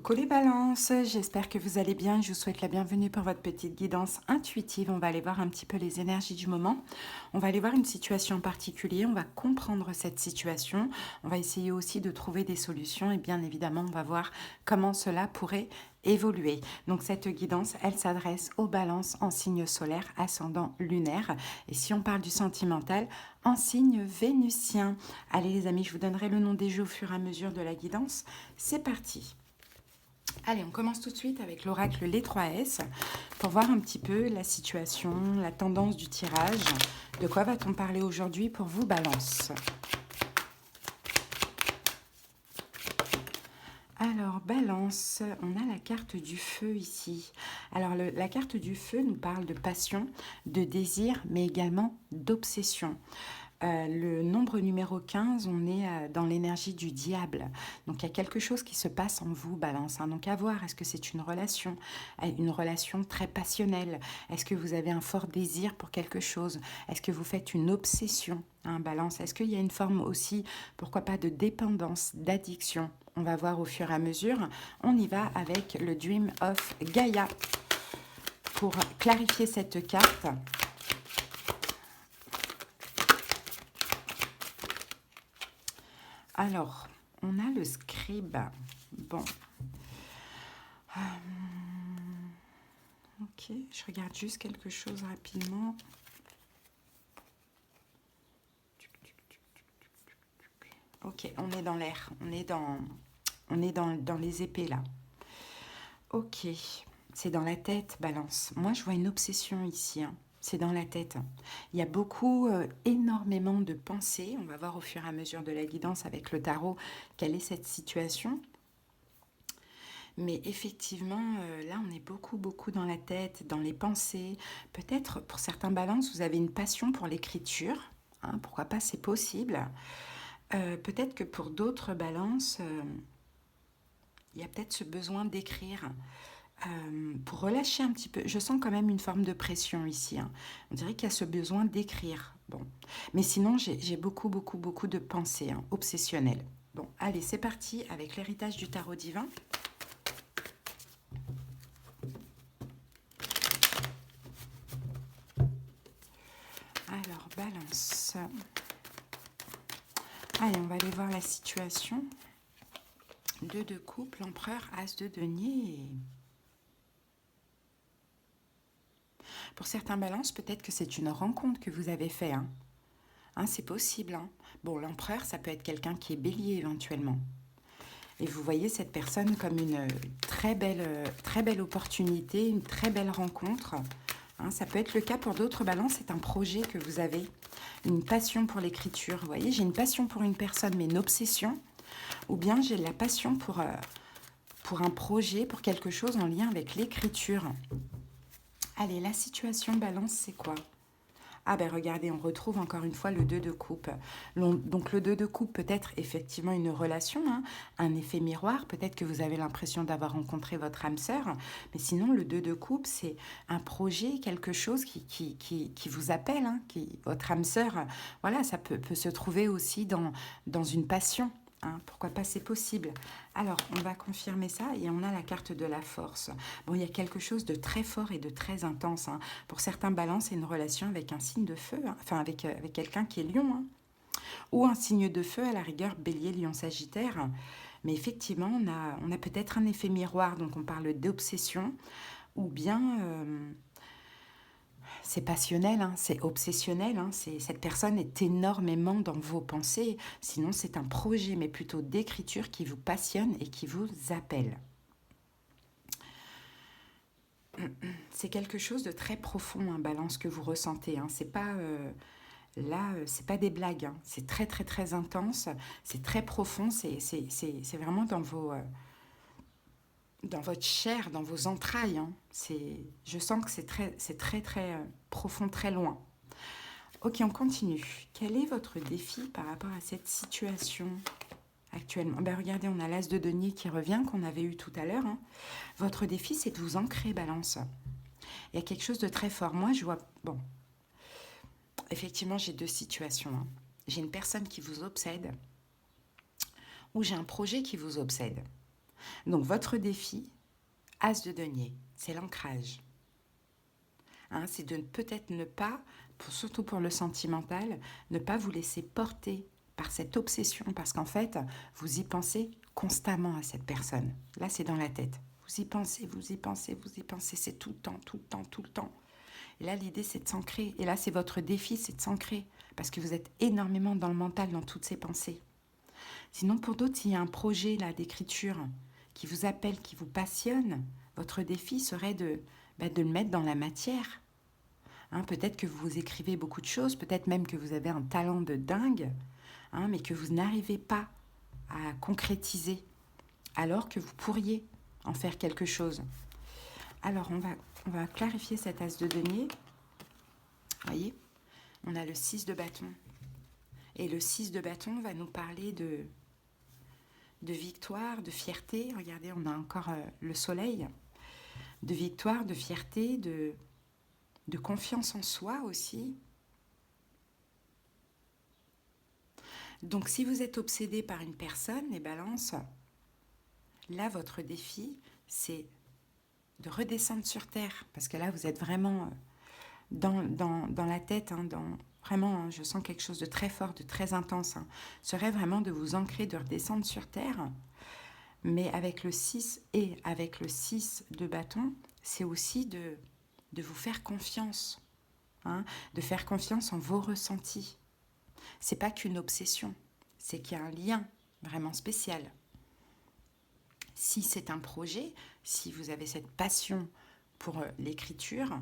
Coucou les balances, j'espère que vous allez bien. Je vous souhaite la bienvenue pour votre petite guidance intuitive. On va aller voir un petit peu les énergies du moment. On va aller voir une situation en particulier, on va comprendre cette situation. On va essayer aussi de trouver des solutions et bien évidemment, on va voir comment cela pourrait évoluer. Donc cette guidance, elle s'adresse aux balances en signe solaire, ascendant lunaire. Et si on parle du sentimental, en signe vénusien. Allez les amis, je vous donnerai le nom des jeux au fur et à mesure de la guidance. C'est parti. Allez, on commence tout de suite avec l'oracle Les 3S pour voir un petit peu la situation, la tendance du tirage. De quoi va-t-on parler aujourd'hui pour vous, Balance? Alors, Balance, on a la carte du feu ici. Alors, la carte du feu nous parle de passion, de désir, mais également d'obsession. Le nombre numéro 15, on est dans l'énergie du diable. Donc, il y a quelque chose qui se passe en vous, Balance. Hein. Donc, à voir, est-ce que c'est une relation très passionnelle? Est-ce que vous avez un fort désir pour quelque chose? Est-ce que vous faites une obsession, hein, Balance? Est-ce qu'il y a une forme aussi, pourquoi pas, de dépendance, d'addiction? On va voir au fur et à mesure. On y va avec le Dream of Gaia. Pour clarifier cette carte, alors, on a le scribe. Bon. Ok, je regarde juste quelque chose rapidement. Ok, on est dans l'air. On est dans les épées là. Ok, c'est dans la tête, Balance. Moi, je vois une obsession ici. Hein. C'est dans la tête. Il y a beaucoup, énormément de pensées. On va voir au fur et à mesure de la guidance avec le tarot quelle est cette situation. Mais effectivement, là, on est beaucoup dans la tête, dans les pensées. Peut-être, pour certains balances, vous avez une passion pour l'écriture. Hein, pourquoi pas, c'est possible. Peut-être que pour d'autres balances, il y a peut-être ce besoin d'écrire. Pour relâcher un petit peu, je sens quand même une forme de pression ici. Hein. On dirait qu'il y a ce besoin d'écrire. Bon. Mais sinon, j'ai beaucoup de pensées hein, obsessionnelles. Bon, allez, c'est parti avec l'héritage du tarot divin. Alors, Balance. Allez, on va aller voir la situation. 2 de coupe, l'empereur, as de denier. Pour certains balances, peut-être que c'est une rencontre que vous avez fait. Hein. Hein, c'est possible. Hein. Bon, l'empereur, ça peut être quelqu'un qui est bélier éventuellement. Et vous voyez cette personne comme une très belle opportunité, une très belle rencontre. Hein, ça peut être le cas pour d'autres balances, c'est un projet que vous avez, une passion pour l'écriture. Vous voyez, j'ai une passion pour une personne, mais une obsession. Ou bien j'ai la passion pour un projet, pour quelque chose en lien avec l'écriture. Allez, la situation balance, c'est quoi? Ah ben regardez, on retrouve encore une fois le 2 de coupe. Donc le 2 de coupe peut être effectivement une relation, hein, un effet miroir. Peut-être que vous avez l'impression d'avoir rencontré votre âme sœur. Mais sinon, le 2 de coupe, c'est un projet, quelque chose qui vous appelle. Hein, votre âme sœur, voilà, ça peut se trouver aussi dans une passion. Hein, pourquoi pas, c'est possible. Alors, on va confirmer ça et on a la carte de la force. Bon, il y a quelque chose de très fort et de très intense. Hein. Pour certains balances, c'est une relation avec un signe de feu, hein, enfin avec quelqu'un qui est lion, hein. Ou un signe de feu, à la rigueur, bélier, lion, sagittaire. Mais effectivement, on a peut-être un effet miroir, donc on parle d'obsession, ou bien c'est passionnel, hein, c'est obsessionnel, hein, cette personne est énormément dans vos pensées, sinon c'est un projet, mais plutôt d'écriture qui vous passionne et qui vous appelle. C'est quelque chose de très profond, hein, Balance, que vous ressentez. Hein. C'est pas c'est pas des blagues. Hein. C'est très intense. C'est très profond. C'est vraiment dans votre chair, dans vos entrailles. Hein. Je sens que c'est très profond, très loin. Ok, on continue. Quel est votre défi par rapport à cette situation actuellement? Ben regardez, on a l'as de denier qui revient, qu'on avait eu tout à l'heure. Hein. Votre défi, c'est de vous ancrer, Balance. Il y a quelque chose de très fort. Moi, je vois... Bon, effectivement, j'ai 2 situations. Hein. J'ai une personne qui vous obsède ou j'ai un projet qui vous obsède. Donc votre défi, As de denier, c'est l'ancrage. Hein, c'est de peut-être ne pas, surtout pour le sentimental, ne pas vous laisser porter par cette obsession, parce qu'en fait, vous y pensez constamment à cette personne. Là, c'est dans la tête. Vous y pensez, vous y pensez, vous y pensez, c'est tout le temps, tout le temps, tout le temps. Et là, l'idée, c'est de s'ancrer. Et là, c'est votre défi, c'est de s'ancrer, parce que vous êtes énormément dans le mental, dans toutes ces pensées. Sinon, pour d'autres, s'il y a un projet là d'écriture qui vous appelle, qui vous passionne, votre défi serait de le mettre dans la matière. Hein, peut-être que vous écrivez beaucoup de choses, peut-être même que vous avez un talent de dingue, hein, mais que vous n'arrivez pas à concrétiser, alors que vous pourriez en faire quelque chose. Alors, on va clarifier cet as de denier. Vous voyez, on a le 6 de bâton. Et le 6 de bâton va nous parler de victoire, de fierté. Regardez, on a encore le soleil. De victoire, de fierté, de confiance en soi aussi. Donc si vous êtes obsédé par une personne, les balances, là votre défi c'est de redescendre sur terre, parce que là vous êtes vraiment dans la tête, hein, vraiment, hein, je sens quelque chose de très fort, de très intense, hein. Serait vraiment de vous ancrer, de redescendre sur terre, mais avec le 6 et avec le 6 de bâton, c'est aussi de vous faire confiance, hein, de faire confiance en vos ressentis. C'est pas qu'une obsession, c'est qu'il y a un lien vraiment spécial. Si c'est un projet, si vous avez cette passion pour l'écriture,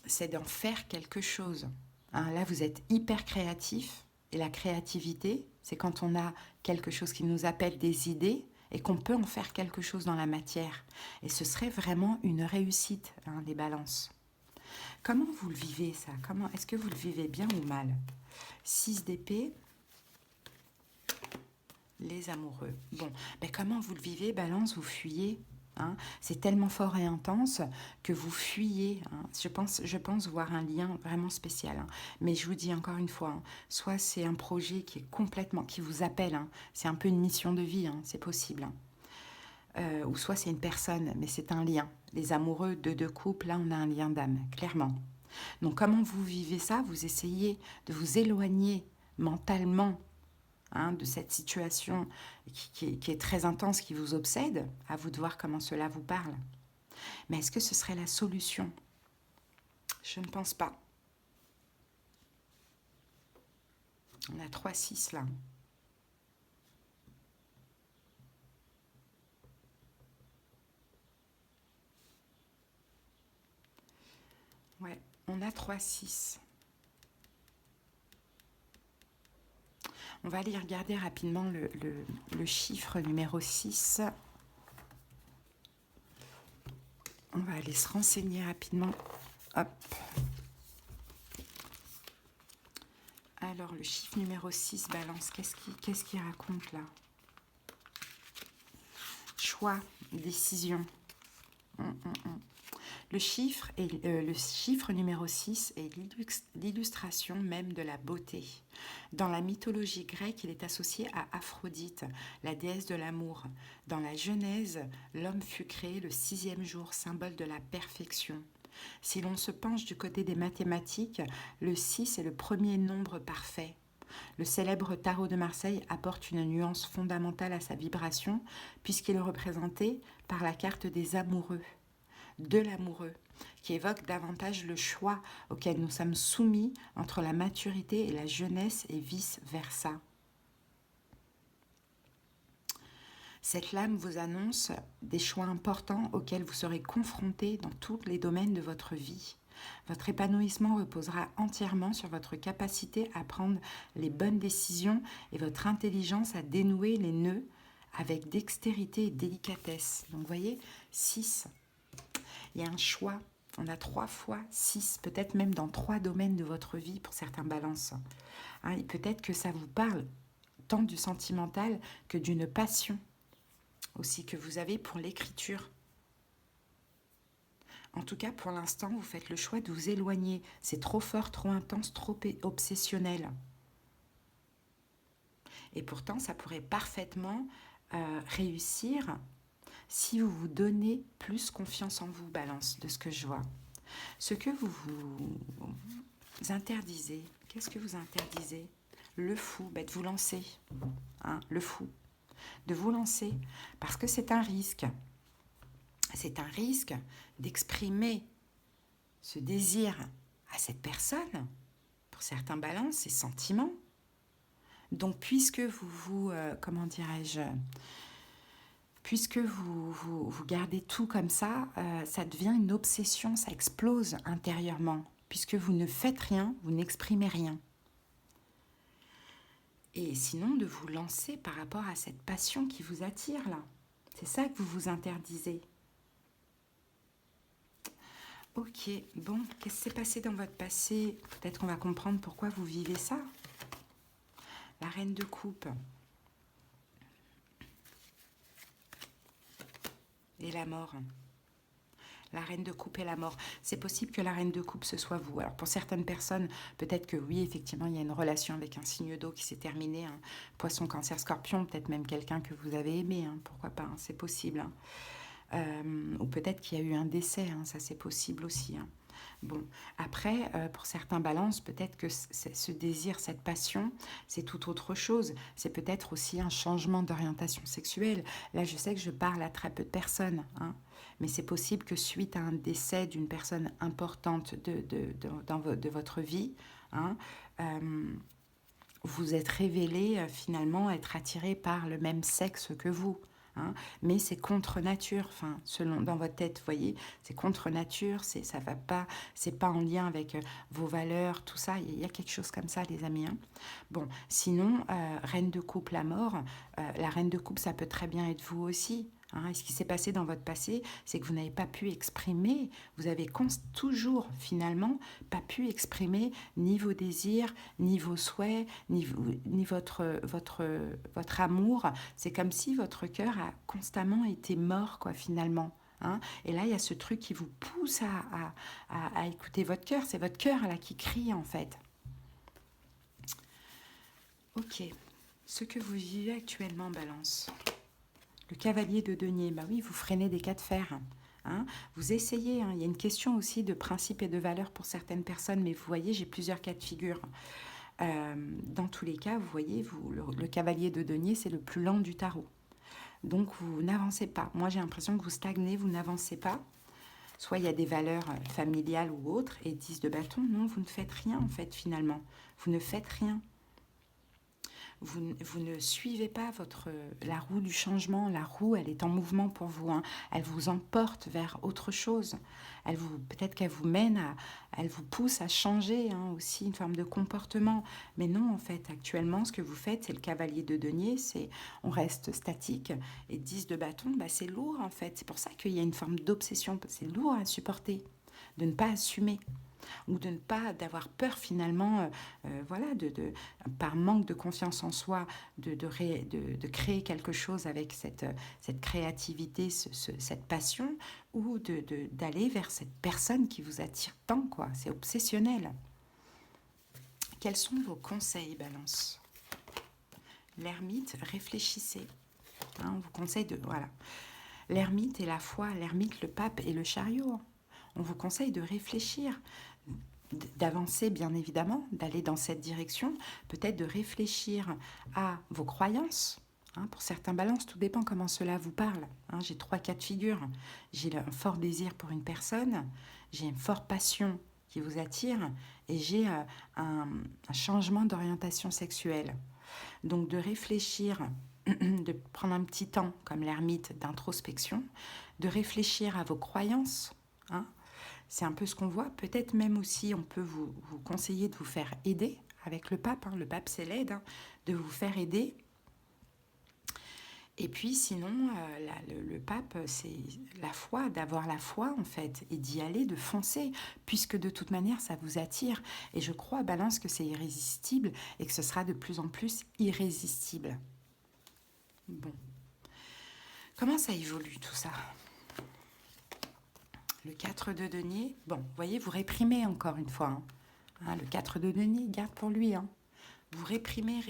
c'est d'en faire quelque chose. Hein, là, vous êtes hyper créatif, et la créativité, c'est quand on a quelque chose qui nous appelle des idées et qu'on peut en faire quelque chose dans la matière. Et ce serait vraiment une réussite, hein, les balances. Comment vous le vivez, ça? Est-ce que vous le vivez bien ou mal? 6 d'épée, les amoureux. Bon, comment vous le vivez, balance? Vous fuyez, hein? C'est tellement fort et intense que vous fuyez, hein? Je pense voir un lien vraiment spécial, hein. Mais je vous dis encore une fois, hein, soit c'est un projet qui est complètement, qui vous appelle, hein. C'est un peu une mission de vie, hein, c'est possible, hein. Ou soit c'est une personne, mais c'est un lien. Les amoureux de deux couples, là on a un lien d'âme, clairement. Donc comment vous vivez ça? Vous essayez de vous éloigner mentalement, hein, de cette situation qui est très intense, qui vous obsède. À vous de voir comment cela vous parle. Mais est-ce que ce serait la solution? Je ne pense pas. On a 3-6 là. Ouais, on a 3-6. On va aller regarder rapidement le chiffre numéro 6. On va aller se renseigner rapidement. Hop. Alors, le chiffre numéro 6, balance, qu'est-ce qu'il raconte là? Choix, décision. Le chiffre numéro 6 est l'illustration même de la beauté. Dans la mythologie grecque, il est associé à Aphrodite, la déesse de l'amour. Dans la Genèse, l'homme fut créé le 6e jour, symbole de la perfection. Si l'on se penche du côté des mathématiques, le 6 est le premier nombre parfait. Le célèbre tarot de Marseille apporte une nuance fondamentale à sa vibration, puisqu'il est représenté par la carte des amoureux, de l'amoureux, qui évoque davantage le choix auquel nous sommes soumis entre la maturité et la jeunesse et vice-versa. Cette lame vous annonce des choix importants auxquels vous serez confrontés dans tous les domaines de votre vie. Votre épanouissement reposera entièrement sur votre capacité à prendre les bonnes décisions et votre intelligence à dénouer les nœuds avec dextérité et délicatesse. Donc vous voyez, 6. Il y a un choix. On a 3 fois 6, peut-être même dans 3 domaines de votre vie pour certains balances. Hein, et peut-être que ça vous parle tant du sentimental que d'une passion aussi que vous avez pour l'écriture. En tout cas, pour l'instant, vous faites le choix de vous éloigner. C'est trop fort, trop intense, trop obsessionnel. Et pourtant, ça pourrait parfaitement réussir si vous vous donnez plus confiance en vous, Balance, de ce que je vois. Ce que vous vous interdisez, qu'est-ce que vous interdisez? Le fou, de vous lancer, hein, le fou, de vous lancer, parce que c'est un risque. C'est un risque d'exprimer ce désir à cette personne, pour certains balances, ces sentiments. Donc, puisque comment dirais-je, puisque vous gardez tout comme ça devient une obsession, ça explose intérieurement. Puisque vous ne faites rien, vous n'exprimez rien. Et sinon, de vous lancer par rapport à cette passion qui vous attire, là. C'est ça que vous vous interdisez. Ok, bon, qu'est-ce qui s'est passé dans votre passé? Peut-être qu'on va comprendre pourquoi vous vivez ça. La reine de coupe. Et la mort. La reine de coupe et la mort. C'est possible que la reine de coupe, ce soit vous. Alors, pour certaines personnes, peut-être que oui, effectivement, il y a une relation avec un signe d'eau qui s'est terminée. Hein. Poisson, cancer, scorpion, peut-être même quelqu'un que vous avez aimé. Hein. Pourquoi pas, hein, c'est possible. Hein. Ou peut-être qu'il y a eu un décès, hein, ça c'est possible aussi. Hein. Bon, après, pour certains balances, peut-être que ce désir, cette passion, c'est tout autre chose. C'est peut-être aussi un changement d'orientation sexuelle. Là, je sais que je parle à très peu de personnes, hein, mais c'est possible que suite à un décès d'une personne importante de votre vie, hein, vous êtes révélé finalement être attiré par le même sexe que vous. Hein, mais c'est contre nature, enfin, selon dans votre tête, vous voyez, c'est contre nature, ça va pas, c'est pas en lien avec vos valeurs, tout ça. Il y a quelque chose comme ça, les amis. Hein. Bon, sinon, reine de coupe, la mort, la reine de coupe, ça peut très bien être vous aussi. Hein, et ce qui s'est passé dans votre passé, c'est que vous n'avez pas pu exprimer, vous avez toujours finalement pas pu exprimer ni vos désirs, ni vos souhaits, ni votre amour. C'est comme si votre cœur a constamment été mort, quoi, finalement. Hein. Et là, il y a ce truc qui vous pousse à écouter votre cœur. C'est votre cœur là qui crie, en fait. Ok. Ce que vous vivez actuellement, Balance. Le cavalier de denier, bah oui, vous freinez des cas de fer. Hein. Vous essayez, hein. Il y a une question aussi de principe et de valeur pour certaines personnes, mais vous voyez, j'ai plusieurs cas de figure. Dans tous les cas, vous voyez, le cavalier de denier, c'est le plus lent du tarot. Donc, vous n'avancez pas. Moi, j'ai l'impression que vous stagnez, vous n'avancez pas. Soit il y a des valeurs familiales ou autres, et 10 de bâton, non, vous ne faites rien, en fait, finalement. Vous ne faites rien. Vous ne suivez pas la roue du changement. La roue, elle est en mouvement pour vous. Hein. Elle vous emporte vers autre chose. Peut-être qu'elle vous elle vous pousse à changer hein, aussi une forme de comportement. Mais non, en fait, actuellement, ce que vous faites, c'est le cavalier de denier. On reste statique. Et 10 de bâton, bah, c'est lourd, en fait. C'est pour ça qu'il y a une forme d'obsession. C'est lourd à supporter, de ne pas assumer. Ou de ne pas d'avoir peur finalement, voilà, par manque de confiance en soi, de créer quelque chose avec cette créativité, cette passion, ou d'aller vers cette personne qui vous attire tant, quoi. C'est obsessionnel. Quels sont vos conseils, Balance? L'ermite, réfléchissez. Hein, on vous conseille de... Voilà. L'ermite et la foi, l'ermite, le pape et le chariot. On vous conseille de réfléchir, d'avancer bien évidemment, d'aller dans cette direction, peut-être de réfléchir à vos croyances. Hein, pour certains balances, tout dépend comment cela vous parle. Hein, j'ai 3 cas de figure. J'ai un fort désir pour une personne, j'ai une forte passion qui vous attire et j'ai un changement d'orientation sexuelle. Donc de réfléchir, de prendre un petit temps, comme l'ermite, d'introspection, de réfléchir à vos croyances, hein. C'est un peu ce qu'on voit. Peut-être même aussi, on peut vous conseiller de vous faire aider avec le pape. Hein. Le pape, c'est l'aide, hein, de vous faire aider. Et puis sinon, le pape, c'est la foi, d'avoir la foi en fait, et d'y aller, de foncer, puisque de toute manière, ça vous attire. Et je crois, Balance, que c'est irrésistible et que ce sera de plus en plus irrésistible. Bon. Comment ça évolue tout ça ? Le 4 de denier, bon, vous voyez, vous réprimez encore une fois. Hein, le 4 de denier, garde pour lui. Hein. Vous réprimez.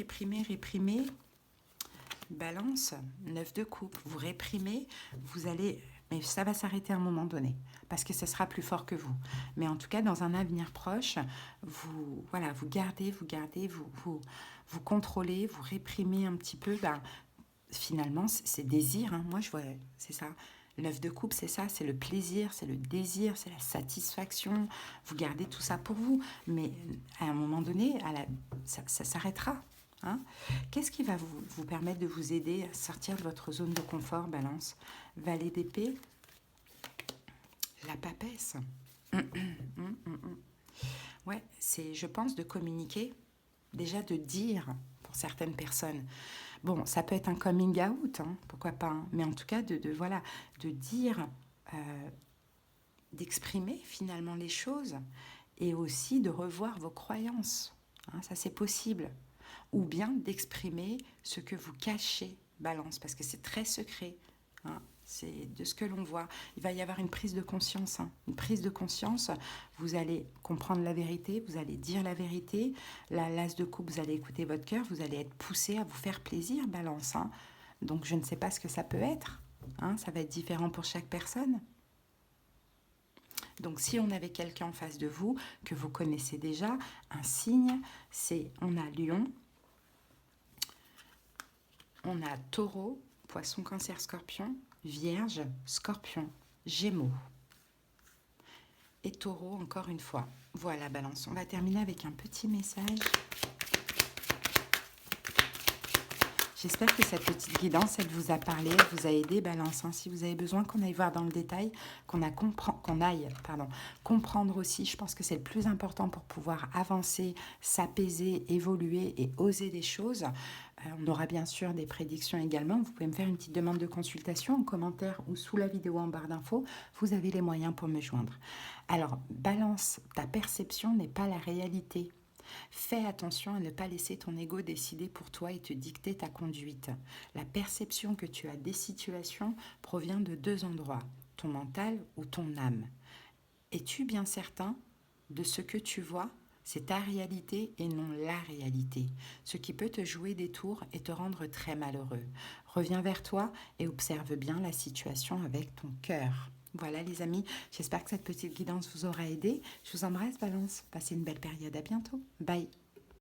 Balance, 9 de coupe, vous réprimez, vous allez... Mais ça va s'arrêter à un moment donné, parce que ce sera plus fort que vous. Mais en tout cas, dans un avenir proche, voilà, vous gardez, vous contrôlez, vous réprimez un petit peu. Ben, finalement, c'est désir. Hein. Moi, je vois, c'est ça. L'œuf de coupe, c'est ça, c'est le plaisir, c'est le désir, c'est la satisfaction. Vous gardez tout ça pour vous. Mais à un moment donné, ça s'arrêtera. Hein. Qu'est-ce qui va vous permettre de vous aider à sortir de votre zone de confort, Balance? Valet d'épée, la papesse. Ouais, c'est, je pense, de communiquer, déjà de dire pour certaines personnes. Bon, ça peut être un coming out, hein, pourquoi pas, hein, mais en tout cas, voilà, de dire, euh, d'exprimer finalement les choses et aussi de revoir vos croyances. Hein, ça, c'est possible. Ou bien d'exprimer ce que vous cachez, Balance, parce que c'est très secret. Hein, c'est de ce que l'on voit. Il va y avoir une prise de conscience. Hein, une prise de conscience, vous allez comprendre la vérité, vous allez dire la vérité. La l'as de coupe, vous allez écouter votre cœur, vous allez être poussé à vous faire plaisir, Balance. Hein. Donc je ne sais pas ce que ça peut être. Hein, ça va être différent pour chaque personne. Donc si on avait quelqu'un en face de vous que vous connaissez déjà, un signe, c'est on a Lion, on a Taureau, Poisson, Cancer, Scorpion, Vierge, Scorpion, Gémeaux et Taureau encore une fois. Voilà, Balance. On va terminer avec un petit message. J'espère que cette petite guidance, elle vous a parlé, elle vous a aidé, Balance. Hein. Si vous avez besoin qu'on aille voir dans le détail, qu'on aille comprendre aussi, je pense que c'est le plus important pour pouvoir avancer, s'apaiser, évoluer et oser des choses. On aura bien sûr des prédictions également. Vous pouvez me faire une petite demande de consultation en commentaire ou sous la vidéo en barre d'infos. Vous avez les moyens pour me joindre. Alors, Balance, ta perception n'est pas la réalité. Fais attention à ne pas laisser ton ego décider pour toi et te dicter ta conduite. La perception que tu as des situations provient de deux endroits, ton mental ou ton âme. Es-tu bien certain de ce que tu vois? C'est ta réalité et non la réalité, ce qui peut te jouer des tours et te rendre très malheureux. Reviens vers toi et observe bien la situation avec ton cœur. Voilà les amis, j'espère que cette petite guidance vous aura aidé. Je vous embrasse, Balance. Passez une belle période, à bientôt. Bye.